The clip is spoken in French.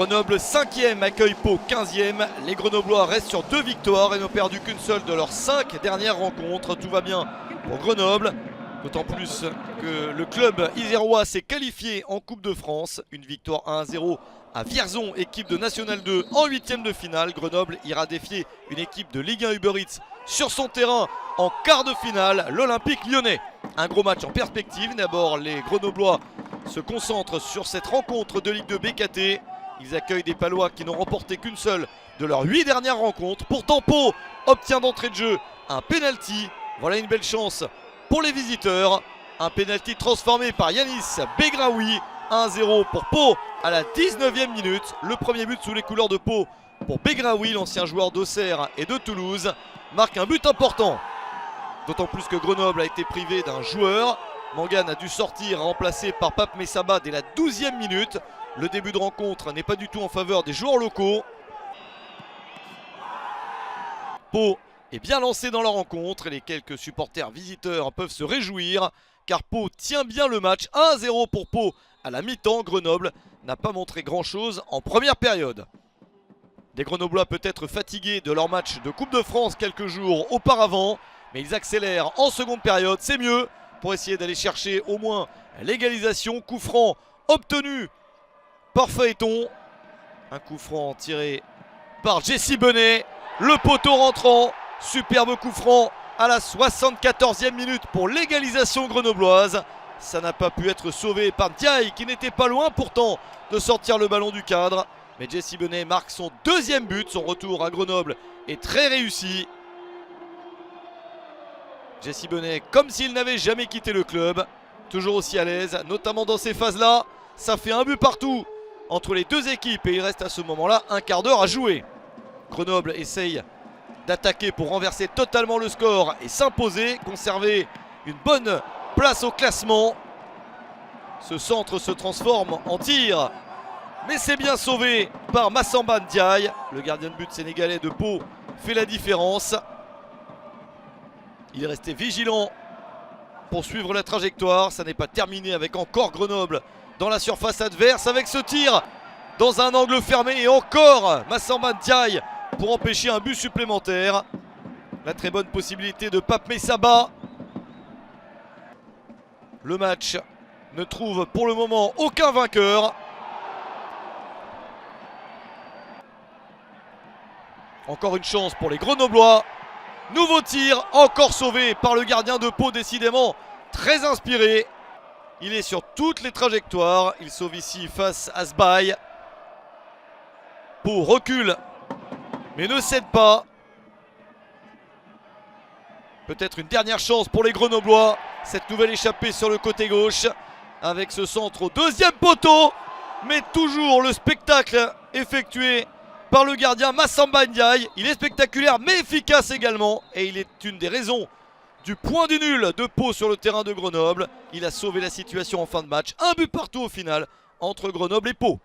Grenoble 5e accueille Pau 15e. Les Grenoblois restent sur 2 victoires et n'ont perdu qu'une seule de leurs 5 dernières rencontres. Tout va bien pour Grenoble, d'autant plus que le club isérois s'est qualifié en Coupe de France. Une victoire 1-0 à Vierzon, équipe de National 2 en 8e de finale. Grenoble ira défier une équipe de Ligue 1 Uber Eats sur son terrain en quart de finale, l'Olympique Lyonnais. Un gros match en perspective. D'abord, les Grenoblois se concentrent sur cette rencontre de Ligue 2 BKT. Ils accueillent des Palois qui n'ont remporté qu'une seule de leurs 8 dernières rencontres. Pourtant, Pau obtient d'entrée de jeu un penalty. Voilà une belle chance pour les visiteurs. Un penalty transformé par Yanis Begraoui. 1-0 pour Pau à la 19e minute. Le premier but sous les couleurs de Pau pour Begraoui, l'ancien joueur d'Auxerre et de Toulouse, marque un but important. D'autant plus que Grenoble a été privé d'un joueur. Mangane a dû sortir, remplacé par Pape Messaba dès la 12e minute. Le début de rencontre n'est pas du tout en faveur des joueurs locaux. Pau est bien lancé dans la rencontre et les quelques supporters visiteurs peuvent se réjouir car Pau tient bien le match. 1-0 pour Pau à la mi-temps. Grenoble n'a pas montré grand-chose en première période. Les Grenoblois peut-être fatigués de leur match de Coupe de France quelques jours auparavant, mais ils accélèrent en seconde période, c'est mieux pour essayer d'aller chercher au moins l'égalisation. Coup franc obtenu par Phaéton. Un coup franc tiré par Jesse Benet. Le poteau rentrant. Superbe coup franc à la 74e minute pour l'égalisation grenobloise. Ça n'a pas pu être sauvé par Ndiaye qui n'était pas loin pourtant de sortir le ballon du cadre. Mais Jesse Benet marque son deuxième but. Son retour à Grenoble est très réussi. Jesse Benet comme s'il n'avait jamais quitté le club. Toujours aussi à l'aise, notamment dans ces phases-là. Ça fait un but partout entre les deux équipes et il reste à ce moment-là un quart d'heure à jouer. Grenoble essaye d'attaquer pour renverser totalement le score et s'imposer, conserver une bonne place au classement. Ce centre se transforme en tir, mais c'est bien sauvé par Massamba Ndiaye. Le gardien de but sénégalais de Pau fait la différence. Il est resté vigilant pour suivre la trajectoire. Ça n'est pas terminé avec encore Grenoble dans la surface adverse avec ce tir dans un angle fermé et encore Massamba Ndiaye pour empêcher un but supplémentaire. La très bonne possibilité de Pape Messaba. Le match ne trouve pour le moment aucun vainqueur. Encore une chance pour les Grenoblois. Nouveau tir, encore sauvé par le gardien de Pau, décidément très inspiré. Il est sur toutes les trajectoires. Il sauve ici face à Sbaï. Pau recule, mais ne cède pas. Peut-être une dernière chance pour les Grenoblois. Cette nouvelle échappée sur le côté gauche. Avec ce centre au deuxième poteau. Mais toujours le spectacle effectué par le gardien Massamba Ndiaye. Il est spectaculaire mais efficace également. Et il est une des raisons du point du nul de Pau sur le terrain de Grenoble. Il a sauvé la situation en fin de match. Un but partout au final entre Grenoble et Pau.